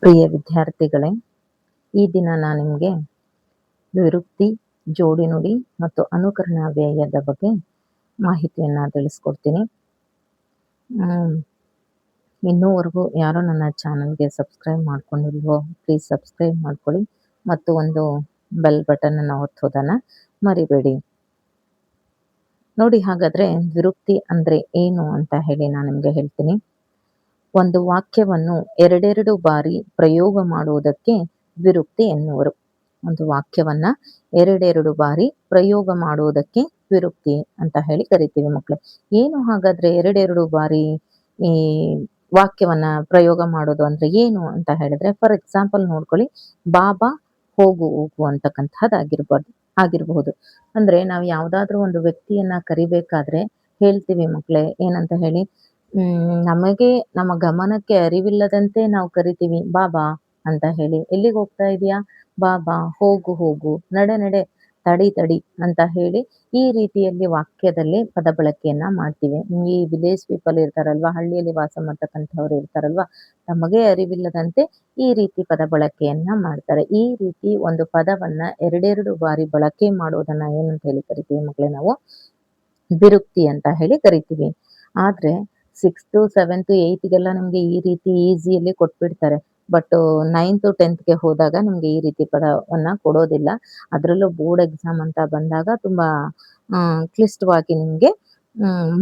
ಪ್ರಿಯ ವಿದ್ಯಾರ್ಥಿಗಳೇ, ಈ ದಿನ ನಾನು ನಿಮಗೆ ವಿರುಕ್ತಿ, ಜೋಡಿ ನುಡಿ ಮತ್ತು ಅನುಕರಣ ವ್ಯಯದ ಬಗ್ಗೆ ಮಾಹಿತಿಯನ್ನು ತಿಳಿಸ್ಕೊಡ್ತೀನಿ. ಇನ್ನೂವರೆಗೂ ಯಾರೋ ನನ್ನ ಚಾನಲ್ಗೆ ಸಬ್ಸ್ಕ್ರೈಬ್ ಮಾಡ್ಕೊಂಡಿಲ್ವೋ ಪ್ಲೀಸ್ ಸಬ್ಸ್ಕ್ರೈಬ್ ಮಾಡ್ಕೊಳ್ಳಿ ಮತ್ತು ಒಂದು ಬೆಲ್ ಬಟನನ್ನು ಒತ್ತೋದನ್ನು ಮರಿಬೇಡಿ. ನೋಡಿ, ಹಾಗಾದರೆ ವಿರುಕ್ತಿ ಅಂದರೆ ಏನು ಅಂತ ಹೇಳಿ ನಾನು ನಿಮಗೆ ಹೇಳ್ತೀನಿ. ಒಂದು ವಾಕ್ಯವನ್ನು ಎರಡೆರಡು ಬಾರಿ ಪ್ರಯೋಗ ಮಾಡುವುದಕ್ಕೆ ವಿರುಕ್ತಿ ಎನ್ನುವರು. ಒಂದು ವಾಕ್ಯವನ್ನ ಎರಡೆರಡು ಬಾರಿ ಪ್ರಯೋಗ ಮಾಡುವುದಕ್ಕೆ ವಿರುಕ್ತಿ ಅಂತ ಹೇಳಿ ಕರಿತೀವಿ ಮಕ್ಕಳೇ. ಏನು ಹಾಗಾದ್ರೆ ಎರಡೆರಡು ಬಾರಿ ಈ ವಾಕ್ಯವನ್ನ ಪ್ರಯೋಗ ಮಾಡೋದು ಅಂದ್ರೆ ಏನು ಅಂತ ಹೇಳಿದ್ರೆ, ಫಾರ್ ಎಕ್ಸಾಂಪಲ್ ನೋಡ್ಕೊಳ್ಳಿ, ಬಾಬಾ ಹೋಗು ಹೋಗು ಆಗಿರಬಹುದು. ಅಂದ್ರೆ ನಾವು ಯಾವ್ದಾದ್ರು ಒಂದು ವ್ಯಕ್ತಿಯನ್ನ ಕರಿಬೇಕಾದ್ರೆ ಹೇಳ್ತೀವಿ ಮಕ್ಕಳೇ, ಏನಂತ ಹೇಳಿ, ನಮಗೆ ನಮ್ಮ ಗಮನಕ್ಕೆ ಅರಿವಿಲ್ಲದಂತೆ ನಾವು ಕರಿತೀವಿ ಬಾಬಾ ಅಂತ ಹೇಳಿ. ಎಲ್ಲಿಗೆ ಹೋಗ್ತಾ ಇದೀಯಾ? ಬಾಬಾ, ಹೋಗು ಹೋಗು, ನಡೆ ನಡೆ, ತಡಿ ತಡಿ ಅಂತ ಹೇಳಿ ಈ ರೀತಿಯಲ್ಲಿ ವಾಕ್ಯದಲ್ಲಿ ಪದ ಬಳಕೆಯನ್ನ ಮಾಡ್ತೀವಿ. ಈ ವಿಲೇಜ್ ಪೀಪಲ್ ಇರ್ತಾರಲ್ವಾ, ಹಳ್ಳಿಯಲ್ಲಿ ವಾಸ ಮಾಡ್ತಕ್ಕಂಥವ್ರು ಇರ್ತಾರಲ್ವಾ, ನಮಗೆ ಅರಿವಿಲ್ಲದಂತೆ ಈ ರೀತಿ ಪದ ಬಳಕೆಯನ್ನ ಮಾಡ್ತಾರೆ. ಈ ರೀತಿ ಒಂದು ಪದವನ್ನ ಎರಡೆರಡು ಬಾರಿ ಬಳಕೆ ಮಾಡೋದನ್ನ ಏನಂತ ಹೇಳಿ ಕರಿತೀವಿ ಮಕ್ಕಳೇ? ನಾವು ವಿರುಕ್ತಿ ಅಂತ ಹೇಳಿ ಕರಿತೀವಿ. ಆದ್ರೆ 6th 7th 8ಗೆಲ್ಲ ನಮ್ಗೆ ಈ ರೀತಿ ಈಸಿಯಲ್ಲಿ ಕೊಟ್ಬಿಡ್ತಾರೆ. ಬಟ್ 9th 10th ಹೋದಾಗ ನಿಮ್ಗೆ ಈ ರೀತಿ ಪದವನ್ನ ಕೊಡೋದಿಲ್ಲ. ಅದರಲ್ಲೂ ಬೋರ್ಡ್ ಎಕ್ಸಾಮ್ ಅಂತ ಬಂದಾಗ ತುಂಬಾ ಕ್ಲಿಷ್ಟವಾಗಿ ನಿಮ್ಗೆ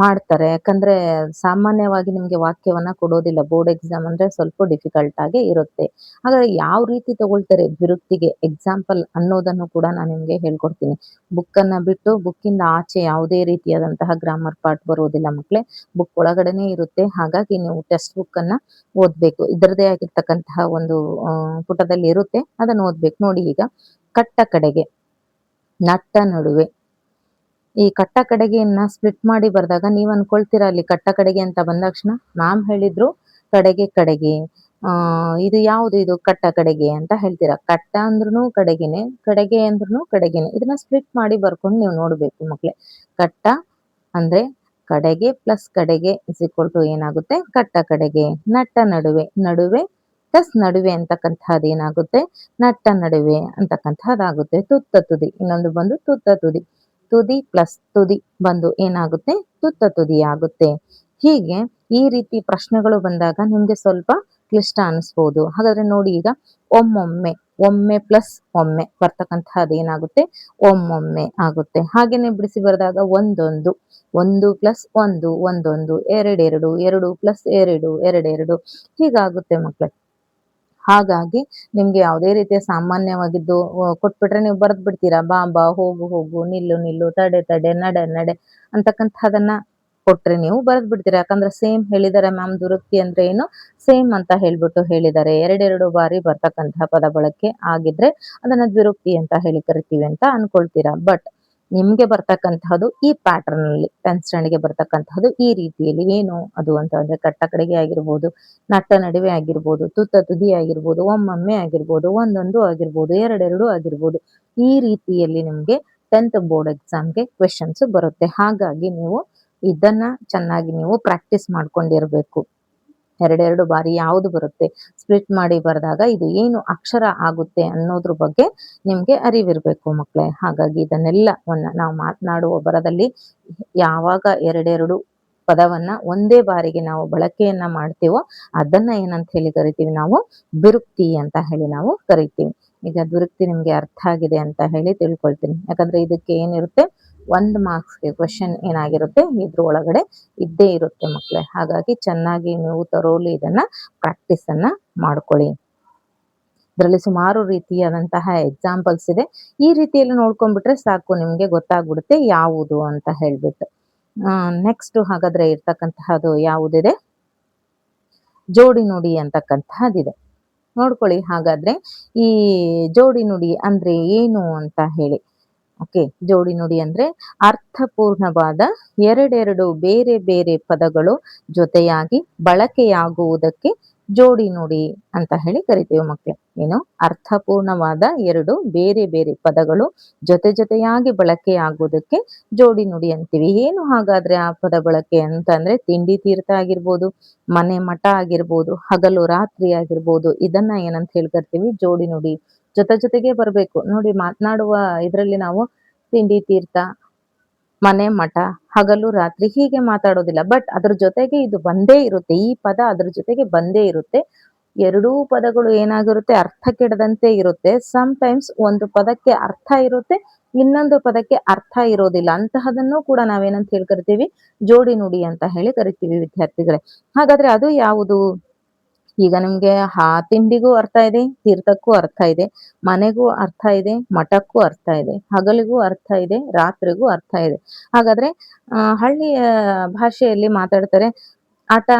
ಮಾಡ್ತಾರೆ. ಯಾಕಂದ್ರೆ ಸಾಮಾನ್ಯವಾಗಿ ನಿಮ್ಗೆ ವಾಕ್ಯವನ್ನ ಕೊಡೋದಿಲ್ಲ. ಬೋರ್ಡ್ ಎಕ್ಸಾಮ್ ಅಂದ್ರೆ ಸ್ವಲ್ಪ ಡಿಫಿಕಲ್ಟ್ ಆಗಿ ಇರುತ್ತೆ. ಹಾಗಾದ್ರೆ ಯಾವ ರೀತಿ ತಗೊಳ್ತಾರೆ ವಿರುಕ್ತಿಗೆ ಎಕ್ಸಾಂಪಲ್ ಅನ್ನೋದನ್ನು ಕೂಡ ನಾನು ನಿಮ್ಗೆ ಹೇಳ್ಕೊಡ್ತೀನಿ. ಬುಕ್ಕನ್ನ ಬಿಟ್ಟು ಬುಕ್ಕಿಂದ ಆಚೆ ಯಾವುದೇ ರೀತಿಯಾದಂತಹ ಗ್ರಾಮರ್ ಪಾರ್ಟ್ ಬರೋದಿಲ್ಲ ಮಕ್ಕಳೇ. ಬುಕ್ ಒಳಗಡೆನೆ ಇರುತ್ತೆ. ಹಾಗಾಗಿ ನೀವು ಟೆಕ್ಸ್ಟ್ ಬುಕ್ ಅನ್ನ ಓದ್ಬೇಕು. ಇದರದೇ ಆಗಿರ್ತಕ್ಕಂತಹ ಒಂದು ಪುಟದಲ್ಲಿ ಇರುತ್ತೆ, ಅದನ್ನು ಓದ್ಬೇಕು. ನೋಡಿ, ಈಗ ಕಟ್ಟ ಕಡೆಗೆ, ನಟ್ಟ ನಡುವೆ, ಈ ಕಟ್ಟ ಕಡೆಗೆಯನ್ನ ಸ್ಪ್ಲಿಟ್ ಮಾಡಿ ಬರ್ದಾಗ ನೀವ್ ಅನ್ಕೊಳ್ತೀರಾ, ಅಲ್ಲಿ ಕಟ್ಟ ಕಡೆಗೆ ಅಂತ ಬಂದಾಕ್ಷಣ ಮ್ಯಾಮ್ ಹೇಳಿದ್ರು ಕಡೆಗೆ ಕಡೆಗೆ, ಇದು ಯಾವುದು, ಇದು ಕಟ್ಟ ಕಡೆಗೆ ಅಂತ ಹೇಳ್ತೀರಾ. ಕಟ್ಟ ಅಂದ್ರೂ ಕಡೆಗೆನೆ, ಕಡೆಗೆ ಅಂದ್ರೂ ಕಡೆಗೆನೆ. ಇದನ್ನ ಸ್ಪ್ಲಿಟ್ ಮಾಡಿ ಬರ್ಕೊಂಡು ನೀವು ನೋಡ್ಬೇಕು ಮಕ್ಳೇ. ಕಟ್ಟ ಅಂದ್ರೆ ಕಡೆಗೆ ಪ್ಲಸ್ ಕಡೆಗೆ = ಏನಾಗುತ್ತೆ? ಕಟ್ಟ ಕಡೆಗೆ. ನಟ್ಟ ನಡುವೆ, ನಡುವೆ ಪ್ಲಸ್ ನಡುವೆ ಅಂತಕ್ಕಂಥದ್ದು ಏನಾಗುತ್ತೆ? ನಟ್ಟ ನಡುವೆ ಅಂತಕ್ಕಂಥದ್ದಾಗುತ್ತೆ. ತುತ್ತ ತುದಿ, ಇನ್ನೊಂದು ಬಂದು ತುತ್ತ ತುದಿ. ತುದಿ ಪ್ಲಸ್ ತುದಿ ಬಂದು ಏನಾಗುತ್ತೆ? ತುತ್ತ ತುದಿ ಆಗುತ್ತೆ. ಹೀಗೆ ಈ ರೀತಿ ಪ್ರಶ್ನೆಗಳು ಬಂದಾಗ ನಿಮ್ಗೆ ಸ್ವಲ್ಪ ಕ್ಲಿಷ್ಟ ಅನಿಸ್ಬೋದು. ಹಾಗಾದ್ರೆ ನೋಡಿ, ಈಗ ಒಮ್ಮೊಮ್ಮೆ, ಒಮ್ಮೆ ಪ್ಲಸ್ ಒಮ್ಮೆ ಬರ್ತಕ್ಕಂಥದ್ದು ಏನಾಗುತ್ತೆ? ಒಮ್ಮೊಮ್ಮೆ ಆಗುತ್ತೆ. ಹಾಗೇನೆ ಬಿಡಿಸಿ ಬರೆದಾಗ ಒಂದೊಂದು, ಒಂದು ಪ್ಲಸ್ ಒಂದು, ಒಂದೊಂದು, ಎರಡೆರಡು, ಎರಡು ಪ್ಲಸ್ ಎರಡು, ಎರಡೆರಡು, ಹೀಗಾಗುತ್ತೆ ಮಕ್ಕಳೇ. ಹಾಗಾಗಿ ನಿಮ್ಗೆ ಯಾವುದೇ ರೀತಿಯ ಸಾಮಾನ್ಯವಾಗಿದ್ದು ಕೊಟ್ಬಿಟ್ರೆ ನೀವು ಬರೆದ್ ಬಿಡ್ತೀರಾ. ಬಾಬಾ, ಹೋಗು ಹೋಗು, ನಿಲ್ಲು ನಿಲ್ಲು, ತಡೆ ತಡೆ, ನಡೆ ನಡೆ ಅಂತಕ್ಕಂಥದನ್ನ ಕೊಟ್ರೆ ನೀವು ಬರೆದ್ ಬಿಡ್ತೀರಾ. ಯಾಕಂದ್ರೆ ಸೇಮ್ ಹೇಳಿದಾರೆ ಮ್ಯಾಮ್, ದುರುಕ್ತಿ ಅಂದ್ರೆ ಏನು, ಸೇಮ್ ಅಂತ ಹೇಳ್ಬಿಟ್ಟು ಹೇಳಿದ್ದಾರೆ. ಎರಡೆರಡು ಬಾರಿ ಬರ್ತಕ್ಕಂತಹ ಪದ ಬಳಕೆ ಆಗಿದ್ರೆ ಅದನ್ನ ದ್ವಿರುಕ್ತಿ ಅಂತ ಹೇಳಿ ಕರಿತೀವಿ ಅಂತ ಅನ್ಕೊಳ್ತೀರಾ. ಬಟ್ ನಿಮ್ಗೆ ಬರ್ತಕ್ಕಂತಹದ್ದು ಈ ಪ್ಯಾಟರ್ನ್ ಅಲ್ಲಿ 10th ಸ್ಟ್ಯಾಂಡರ್ಡ್ಗೆ ಬರ್ತಕ್ಕಂತಹದ್ದು ಈ ರೀತಿಯಲ್ಲಿ. ಏನು ಅದು ಅಂತ ಅಂದ್ರೆ, ಕಟ್ಟ ಕಡೆಗೆ ಆಗಿರ್ಬೋದು, ನಟ್ಟ ನಡುವೆ ಆಗಿರ್ಬೋದು, ತುತ್ತ ತುದಿ ಆಗಿರ್ಬೋದು, ಒಮ್ಮೊಮ್ಮೆ ಆಗಿರ್ಬೋದು, ಒಂದೊಂದು ಆಗಿರ್ಬೋದು, ಎರಡೆರಡು ಆಗಿರ್ಬೋದು. ಈ ರೀತಿಯಲ್ಲಿ ನಿಮ್ಗೆ 10th ಬೋರ್ಡ್ ಎಕ್ಸಾಮ್ಗೆ ಕ್ವೆಶನ್ಸ್ ಬರುತ್ತೆ. ಹಾಗಾಗಿ ನೀವು ಇದನ್ನ ಚೆನ್ನಾಗಿ ನೀವು ಪ್ರಾಕ್ಟೀಸ್ ಮಾಡ್ಕೊಂಡಿರ್ಬೇಕು. ಎರಡೆರಡು ಬಾರಿ ಯಾವುದು ಬರುತ್ತೆ, ಸ್ಪ್ಲಿಟ್ ಮಾಡಿ ಬರೆದಾಗ ಇದು ಏನು ಅಕ್ಷರ ಆಗುತ್ತೆ ಅನ್ನೋದ್ರ ಬಗ್ಗೆ ನಿಮ್ಗೆ ಅರಿವಿರ್ಬೇಕು ಮಕ್ಕಳೇ. ಹಾಗಾಗಿ ಇದನ್ನೆಲ್ಲವನ್ನ ನಾವು ಮಾತನಾಡುವ ಬರದಲ್ಲಿ ಯಾವಾಗ ಎರಡೆರಡು ಪದವನ್ನ ಒಂದೇ ಬಾರಿಗೆ ನಾವು ಬಳಕೆಯನ್ನ ಮಾಡ್ತೀವೋ ಅದನ್ನ ಏನಂತ ಹೇಳಿ ಕರಿತೀವಿ? ನಾವು ವಿರುಕ್ತಿ ಅಂತ ಹೇಳಿ ನಾವು ಕರಿತೀವಿ. ಈಗ ವಿರುಕ್ತಿ ನಿಮ್ಗೆ ಅರ್ಥ ಆಗಿದೆ ಅಂತ ಹೇಳಿ ತಿಳ್ಕೊಳ್ತೀನಿ. ಯಾಕಂದ್ರೆ ಇದಕ್ಕೆ ಏನಿರುತ್ತೆ, 1 ಮಾರ್ಕ್ಸ್ಗೆ ಕ್ವೆಶನ್ ಏನಾಗಿರುತ್ತೆ, ಇದ್ರ ಒಳಗಡೆ ಇದ್ದೇ ಇರುತ್ತೆ ಮಕ್ಕಳೇ. ಹಾಗಾಗಿ ಚೆನ್ನಾಗಿ ನೀವು ತರೋಲಿ ಇದನ್ನ ಪ್ರಾಕ್ಟೀಸ್ ಅನ್ನ ಮಾಡ್ಕೊಳ್ಳಿ. ಇದರಲ್ಲಿ ಸುಮಾರು ರೀತಿಯಾದಂತಹ ಎಕ್ಸಾಂಪಲ್ಸ್ ಇದೆ. ಈ ರೀತಿಯಲ್ಲಿ ನೋಡ್ಕೊಂಡ್ಬಿಟ್ರೆ ಸಾಕು, ನಿಮ್ಗೆ ಗೊತ್ತಾಗ್ಬಿಡುತ್ತೆ ಯಾವುದು ಅಂತ ಹೇಳ್ಬಿಟ್ಟು. ನೆಕ್ಸ್ಟ್ ಹಾಗಾದ್ರೆ ಇರ್ತಕ್ಕಂತಹದ್ದು ಯಾವುದಿದೆ? ಜೋಡಿ ನುಡಿ ಅಂತಕ್ಕಂತಹದ್ದಿದೆ. ನೋಡ್ಕೊಳ್ಳಿ ಹಾಗಾದ್ರೆ, ಈ ಜೋಡಿ ನುಡಿ ಅಂದ್ರೆ ಏನು ಅಂತ ಹೇಳಿ. ಓಕೆ, ಜೋಡಿ ನುಡಿ ಅಂದ್ರೆ ಅರ್ಥಪೂರ್ಣವಾದ ಎರಡೆರಡು ಬೇರೆ ಬೇರೆ ಪದಗಳು ಜೊತೆಯಾಗಿ ಬಳಕೆಯಾಗುವುದಕ್ಕೆ ಜೋಡಿ ನುಡಿ ಅಂತ ಹೇಳಿ ಕರಿತೀವಿ ಮಕ್ಳೇ. ಏನು ಅರ್ಥಪೂರ್ಣವಾದ ಎರಡು ಬೇರೆ ಬೇರೆ ಪದಗಳು ಜೊತೆ ಜೊತೆಯಾಗಿ ಬಳಕೆ ಆಗುವುದಕ್ಕೆ ಜೋಡಿ ನುಡಿ ಅಂತೀವಿ. ಏನು ಹಾಗಾದ್ರೆ ಆ ಪದ ಬಳಕೆ ಅಂತಂದ್ರೆ ತಿಂಡಿ ತೀರ್ಥ ಆಗಿರ್ಬೋದು, ಮನೆ ಮಠ ಆಗಿರ್ಬೋದು, ಹಗಲು ರಾತ್ರಿ ಆಗಿರ್ಬೋದು, ಇದನ್ನ ಏನಂತ ಹೇಳಿ ಕರಿತೀವಿ ಜೋಡಿ ನುಡಿ. ಜೊತೆಗೆ ಬರ್ಬೇಕು ನೋಡಿ. ಮಾತನಾಡುವ ಇದ್ರಲ್ಲಿ ನಾವು ತಿಂಡಿ ತೀರ್ಥ, ಮನೆ ಮಠ, ಹಗಲು ರಾತ್ರಿ ಹೀಗೆ ಮಾತಾಡೋದಿಲ್ಲ. ಬಟ್ ಅದ್ರ ಜೊತೆಗೆ ಇದು ಬಂದೇ ಇರುತ್ತೆ. ಈ ಪದ ಅದ್ರ ಜೊತೆಗೆ ಬಂದೇ ಇರುತ್ತೆ. ಎರಡೂ ಪದಗಳು ಏನಾಗಿರುತ್ತೆ, ಅರ್ಥ ಕೆಡದಂತೆ ಇರುತ್ತೆ. ಟೈಮ್ಸ್ ಒಂದು ಪದಕ್ಕೆ ಅರ್ಥ ಇರುತ್ತೆ, ಇನ್ನೊಂದು ಪದಕ್ಕೆ ಅರ್ಥ ಇರೋದಿಲ್ಲ. ಅಂತಹದನ್ನು ಕೂಡ ನಾವೇನಂತ ಹೇಳಿ ಕರಿತೀವಿ ಜೋಡಿ ನುಡಿ ಅಂತ ಹೇಳಿ ಕರಿತೀವಿ ವಿದ್ಯಾರ್ಥಿಗಳೇ. ಹಾಗಾದ್ರೆ ಅದು ಯಾವುದು? ಈಗ ನಿಮ್ಗೆ ತಿಂಡಿಗೂ ಅರ್ಥ ಇದೆ, ತೀರ್ಥಕ್ಕೂ ಅರ್ಥ ಇದೆ, ಮನೆಗೂ ಅರ್ಥ ಇದೆ, ಮಠಕ್ಕೂ ಅರ್ಥ ಇದೆ, ಹಗಲಿಗೂ ಅರ್ಥ ಇದೆ, ರಾತ್ರಿಗೂ ಅರ್ಥ ಇದೆ. ಹಾಗಾದ್ರೆ ಹಳ್ಳಿಯ ಭಾಷೆಯಲ್ಲಿ ಮಾತಾಡ್ತಾರೆ ಆಟ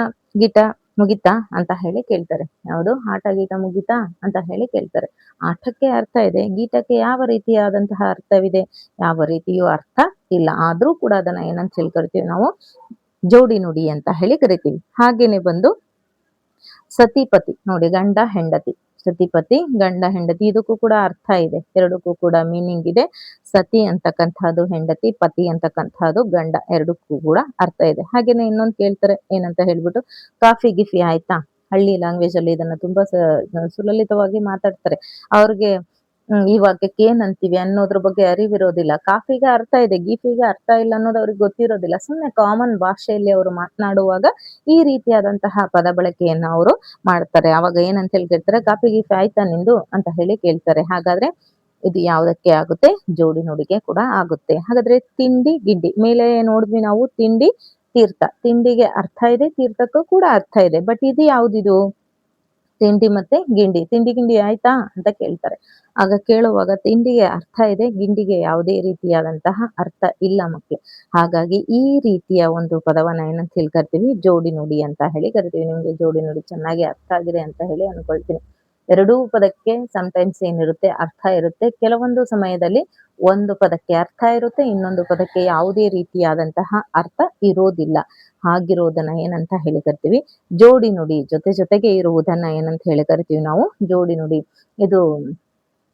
ಗೀಟ ಮುಗಿತಾ ಅಂತ ಹೇಳಿ ಕೇಳ್ತಾರೆ. ಯಾವುದು ಆಟ ಗೀಟ ಮುಗಿತಾ ಅಂತ ಹೇಳಿ ಕೇಳ್ತಾರೆ. ಆಟಕ್ಕೆ ಅರ್ಥ ಇದೆ, ಗೀಟಕ್ಕೆ ಯಾವ ರೀತಿಯಾದಂತಹ ಅರ್ಥವಿದೆ? ಯಾವ ರೀತಿಯೂ ಅರ್ಥ ಇಲ್ಲ. ಆದ್ರೂ ಕೂಡ ಅದನ್ನ ಏನಂತ ಹೇಳಿ ಕರಿತೀವಿ ನಾವು ಜೋಡಿ ನುಡಿ ಅಂತ ಹೇಳಿ ಕರಿತೀವಿ. ಹಾಗೇನೆ ಬಂದು ಸತಿಪತಿ ನೋಡಿ, ಗಂಡ ಹೆಂಡತಿ. ಸತಿಪತಿ ಗಂಡ ಹೆಂಡತಿ ಇದಕ್ಕೂ ಕೂಡ ಅರ್ಥ ಇದೆ, ಎರಡಕ್ಕೂ ಕೂಡ ಮೀನಿಂಗ್ ಇದೆ. ಸತಿ ಅಂತಕ್ಕಂಥದ್ದು ಹೆಂಡತಿ, ಪತಿ ಅಂತಕ್ಕಂಥದ್ದು ಗಂಡ, ಎರಡಕ್ಕೂ ಕೂಡ ಅರ್ಥ ಇದೆ. ಹಾಗೇನೆ ಇನ್ನೊಂದು ಕೇಳ್ತಾರೆ ಏನಂತ ಹೇಳ್ಬಿಟ್ಟು, ಕಾಫಿ ಗಿಫಿ ಆಯ್ತಾ? ಹಳ್ಳಿ ಲ್ಯಾಂಗ್ವೇಜ್ ಅಲ್ಲಿ ಇದನ್ನ ತುಂಬಾ ಸುಲಲಿತವಾಗಿ ಮಾತಾಡ್ತಾರೆ. ಅವ್ರಿಗೆ ಈ ವಾಕ್ಯಕ್ಕೆ ಏನ್ ಅಂತೀವಿ ಅನ್ನೋದ್ರ ಬಗ್ಗೆ ಅರಿವಿರೋದಿಲ್ಲ. ಕಾಫಿಗೆ ಅರ್ಥ ಇದೆ, ಗೀಫಿಗೆ ಅರ್ಥ ಇಲ್ಲ ಅನ್ನೋದು ಅವ್ರಿಗೆ ಗೊತ್ತಿರೋದಿಲ್ಲ. ಸುಮ್ನೆ ಕಾಮನ್ ಭಾಷೆಯಲ್ಲಿ ಅವರು ಮಾತನಾಡುವಾಗ ಈ ರೀತಿಯಾದಂತಹ ಪದ ಬಳಕೆಯನ್ನ ಅವರು ಮಾಡ್ತಾರೆ. ಅವಾಗ ಏನಂತ ಹೇಳಿ ಕೇಳ್ತಾರೆ, ಕಾಫಿ ಗೀಫಿ ಆಯ್ತಾ ನಿಂದು ಅಂತ ಹೇಳಿ ಕೇಳ್ತಾರೆ. ಹಾಗಾದ್ರೆ ಇದು ಯಾವುದಕ್ಕೆ ಆಗುತ್ತೆ? ಜೋಡಿ ನುಡಿಗೆ ಕೂಡ ಆಗುತ್ತೆ. ಹಾಗಾದ್ರೆ ತಿಂಡಿ ಗಿಂಡಿ ಮೇಲೆ ನೋಡಿದ್ವಿ ನಾವು, ತಿಂಡಿ ತೀರ್ಥ. ತಿಂಡಿಗೆ ಅರ್ಥ ಇದೆ, ತೀರ್ಥಕ್ಕೂ ಕೂಡ ಅರ್ಥ ಇದೆ. ಬಟ್ ಇದು ಯಾವ್ದಿದು? ತಿಂಡಿ ಮತ್ತೆ ಗಿಂಡಿ. ತಿಂಡಿ ಗಿಂಡಿ ಆಯ್ತಾ ಅಂತ ಕೇಳ್ತಾರೆ. ಆಗ ಕೇಳುವಾಗ ತಿಂಡಿಗೆ ಅರ್ಥ ಇದೆ, ಗಿಂಡಿಗೆ ಯಾವುದೇ ರೀತಿಯಾದಂತಹ ಅರ್ಥ ಇಲ್ಲ ಮಕ್ಳು. ಹಾಗಾಗಿ ಈ ರೀತಿಯ ಒಂದು ಪದವನ್ನ ಏನಂತ ಹೇಳಿ ಕರಿತೀವಿ ಜೋಡಿ ನುಡಿ ಅಂತ ಹೇಳಿ ಕರಿತೀವಿ. ನಿಮ್ಗೆ ಜೋಡಿ ನುಡಿ ಚೆನ್ನಾಗಿ ಅರ್ಥ ಆಗಿದೆ ಅಂತ ಹೇಳಿ ಅನ್ಕೊಳ್ತೀನಿ. ಎರಡೂ ಪದಕ್ಕೆ ಟೈಮ್ಸ್ ಏನಿರುತ್ತೆ ಅರ್ಥ ಇರುತ್ತೆ. ಕೆಲವೊಂದು ಸಮಯದಲ್ಲಿ ಒಂದು ಪದಕ್ಕೆ ಅರ್ಥ ಇರುತ್ತೆ, ಇನ್ನೊಂದು ಪದಕ್ಕೆ ಯಾವುದೇ ರೀತಿಯಾದಂತಹ ಅರ್ಥ ಇರೋದಿಲ್ಲ. ಹಾಗಿರೋದನ್ನ ಏನಂತ ಹೇಳಿ ಕರಿತೀವಿ ಜೋಡಿ ನುಡಿ. ಜೊತೆಗೆ ಇರುವುದನ್ನ ಏನಂತ ಹೇಳಿ ಕರಿತೀವಿ ನಾವು ಜೋಡಿ ನುಡಿ. ಇದು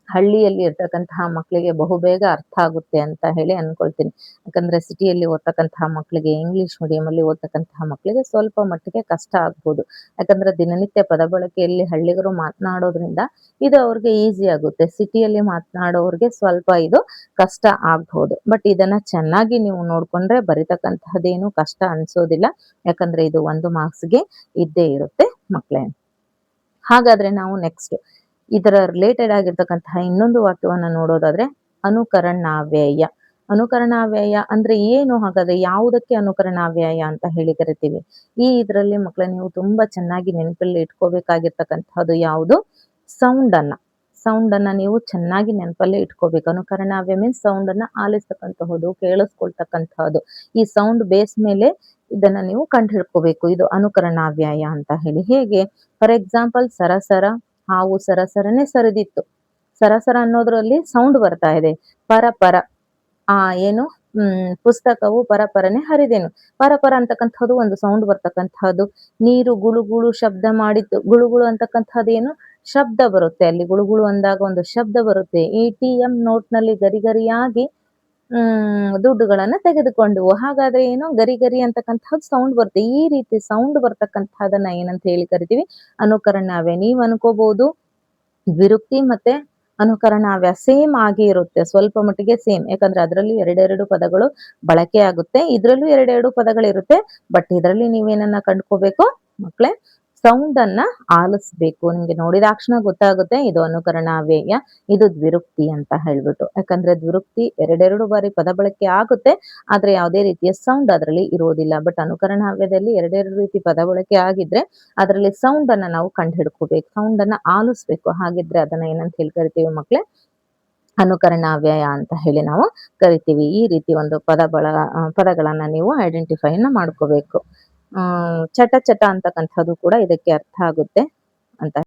ಹಳ್ಳಿಯಲ್ಲಿ ಇರ್ತಕ್ಕಂತಹ ಮಕ್ಕಳಿಗೆ ಬಹುಬೇಗ ಅರ್ಥ ಆಗುತ್ತೆ ಅಂತ ಹೇಳಿ ಅನ್ಕೊಳ್ತೀನಿ. ಯಾಕಂದ್ರೆ ಸಿಟಿಯಲ್ಲಿ ಓದ್ತಕ್ಕಂತಹ ಮಕ್ಕಳಿಗೆ, ಇಂಗ್ಲಿಷ್ ಮೀಡಿಯಂ ಅಲ್ಲಿ ಓದ್ತಕ್ಕಂತಹ ಮಕ್ಕಳಿಗೆ ಸ್ವಲ್ಪ ಮಟ್ಟಿಗೆ ಕಷ್ಟ ಆಗ್ಬೋದು. ಯಾಕಂದ್ರೆ ದಿನನಿತ್ಯ ಪದ ಬಳಕೆಯಲ್ಲಿ ಹಳ್ಳಿಗರು ಮಾತನಾಡೋದ್ರಿಂದ ಇದು ಅವ್ರಿಗೆ ಈಸಿ ಆಗುತ್ತೆ. ಸಿಟಿಯಲ್ಲಿ ಮಾತನಾಡೋರ್ಗೆ ಸ್ವಲ್ಪ ಇದು ಕಷ್ಟ ಆಗ್ಬಹುದು. ಬಟ್ ಇದನ್ನ ಚೆನ್ನಾಗಿ ನೀವು ನೋಡ್ಕೊಂಡ್ರೆ ಬರಿತಕ್ಕಂತಹದ್ದೇನು ಕಷ್ಟ ಅನ್ಸೋದಿಲ್ಲ. ಯಾಕಂದ್ರೆ ಇದು 1 ಮಾರ್ಕ್ಸ್ಗೆ ಇದ್ದೇ ಇರುತ್ತೆ ಮಕ್ಕಳೇ. ಹಾಗಾದ್ರೆ ನಾವು ನೆಕ್ಸ್ಟ್ ಇದರ ರಿಲೇಟೆಡ್ ಆಗಿರ್ತಕ್ಕಂತಹ ಇನ್ನೊಂದು ವಾಕ್ಯವನ್ನ ನೋಡೋದಾದ್ರೆ ಅನುಕರಣಾವ್ಯಯ. ಅನುಕರಣಾವ್ಯಯ ಅಂದ್ರೆ ಏನು? ಹಾಗಾದ್ರೆ ಯಾವುದಕ್ಕೆ ಅನುಕರಣಾವ್ಯಯ ಅಂತ ಹೇಳಿ ಕರಿತೀವಿ? ಈ ಇದರಲ್ಲಿ ಮಕ್ಕಳ ನೀವು ತುಂಬಾ ಚೆನ್ನಾಗಿ ನೆನಪಲ್ಲಿ ಇಟ್ಕೋಬೇಕಾಗಿರ್ತಕ್ಕಂಥದ್ದು ಯಾವುದು? ಸೌಂಡ್ ಅನ್ನ ನೀವು ಚೆನ್ನಾಗಿ ನೆನಪಲ್ಲಿ ಇಟ್ಕೋಬೇಕು. ಅನುಕರಣಾವ್ಯಯ ಮೀನ್ಸ್ ಸೌಂಡ್ ಅನ್ನ ಆಲಿಸ್ತಕ್ಕಂತಹದ್ದು, ಕೇಳಿಸ್ಕೊಳ್ತಕ್ಕಂತಹದ್ದು. ಈ ಸೌಂಡ್ ಬೇಸ್ ಮೇಲೆ ಇದನ್ನ ನೀವು ಕಂಡು ಹಿಡ್ಕೋಬೇಕು. ಇದು ಅನುಕರಣಾವ್ಯಯ ಅಂತ ಹೇಳಿ. ಹೇಗೆ? ಫಾರ್ ಎಕ್ಸಾಂಪಲ್, ಸರಸರ ಹಾವು ಸರಸರನೆ ಸರಿದಿತ್ತು. ಸರಸರ ಅನ್ನೋದ್ರಲ್ಲಿ ಸೌಂಡ್ ಬರ್ತಾ ಇದೆ. ಪರಪರ ಏನು ಪುಸ್ತಕವು ಪರಪರನೆ ಹರಿದೇನು. ಪರಪರ ಅಂತಕ್ಕಂಥದ್ದು ಒಂದು ಸೌಂಡ್ ಬರ್ತಕ್ಕಂಥದ್ದು. ನೀರು ಗುಳುಗುಳು ಶಬ್ದ ಮಾಡಿತ್ತು. ಗುಳುಗುಳು ಅಂತಕ್ಕಂಥದ್ದು ಏನು? ಶಬ್ದ ಬರುತ್ತೆ. ಅಲ್ಲಿ ಗುಳುಗುಳು ಅಂದಾಗ ಒಂದು ಶಬ್ದ ಬರುತ್ತೆ. ATM ನೋಟ್ನಲ್ಲಿ ಗರಿಗರಿಯಾಗಿ ದುಡ್ಡುಗಳನ್ನ ತೆಗೆದುಕೊಂಡು. ಹಾಗಾದ್ರೆ ಏನು? ಗರಿ ಅಂತಕ್ಕಂಥದ್ದು ಸೌಂಡ್ ಬರುತ್ತೆ. ಈ ರೀತಿ ಸೌಂಡ್ ಬರ್ತಕ್ಕಂಥದನ್ನ ಏನಂತ ಹೇಳಿ ಕರಿತೀವಿ? ಅನುಕರಣಾವ್ಯಯ. ನೀವ್ ಅನ್ಕೋಬಹುದು ದ್ವಿರುಕ್ತಿ ಮತ್ತೆ ಅನುಕರಣಾವ್ಯಯ ಸೇಮ್ ಆಗಿ ಇರುತ್ತೆ, ಸ್ವಲ್ಪ ಮಟ್ಟಿಗೆ ಸೇಮ್. ಯಾಕಂದ್ರೆ ಅದರಲ್ಲಿ ಎರಡೆರಡು ಪದಗಳು ಬಳಕೆ ಆಗುತ್ತೆ, ಇದ್ರಲ್ಲೂ ಎರಡೆರಡು ಪದಗಳಿರುತ್ತೆ. ಬಟ್ ಇದರಲ್ಲಿ ನೀವೇನನ್ನ ಕಂಡ್ಕೋಬೇಕು ಮಕ್ಳೇ? ಸೌಂಡ್ ಅನ್ನ ಆಲಿಸ್ಬೇಕು. ನಿಮ್ಗೆ ನೋಡಿದಾಕ್ಷಣ ಗೊತ್ತಾಗುತ್ತೆ ಇದು ಅನುಕರಣಾವ್ಯಯ, ಇದು ದ್ವಿರುಕ್ತಿ ಅಂತ ಹೇಳ್ಬಿಟ್ಟು. ಯಾಕಂದ್ರೆ ದ್ವಿರುಕ್ತಿ ಎರಡೆರಡು ಬಾರಿ ಪದ ಬಳಕೆ ಆಗುತ್ತೆ, ಆದ್ರೆ ಯಾವುದೇ ರೀತಿಯ ಸೌಂಡ್ ಅದರಲ್ಲಿ ಇರೋದಿಲ್ಲ. ಬಟ್ ಅನುಕರಣಾವ್ಯಯದಲ್ಲಿ ಎರಡೆರಡು ರೀತಿ ಪದ ಬಳಕೆ ಆಗಿದ್ರೆ ಅದರಲ್ಲಿ ಸೌಂಡ್ ಅನ್ನ ನಾವು ಕಂಡು ಹಿಡ್ಕೋಬೇಕು, ಸೌಂಡ್ ಅನ್ನ ಆಲಿಸ್ಬೇಕು. ಹಾಗಿದ್ರೆ ಅದನ್ನ ಏನಂತ ಹೇಳಿ ಕರಿತೀವಿ ಮಕ್ಳೇ? ಅನುಕರಣಾವ್ಯಯ ಅಂತ ಹೇಳಿ ನಾವು ಕರಿತೀವಿ. ಈ ರೀತಿ ಒಂದು ಪದಗಳನ್ನ ನೀವು ಐಡೆಂಟಿಫೈನ ಮಾಡ್ಕೋಬೇಕು. ಚಟ ಅಂತಕ್ಕಂಥದ್ದು ಕೂಡ ಇದಕ್ಕೆ ಅರ್ಥ ಆಗುತ್ತೆ ಅಂತ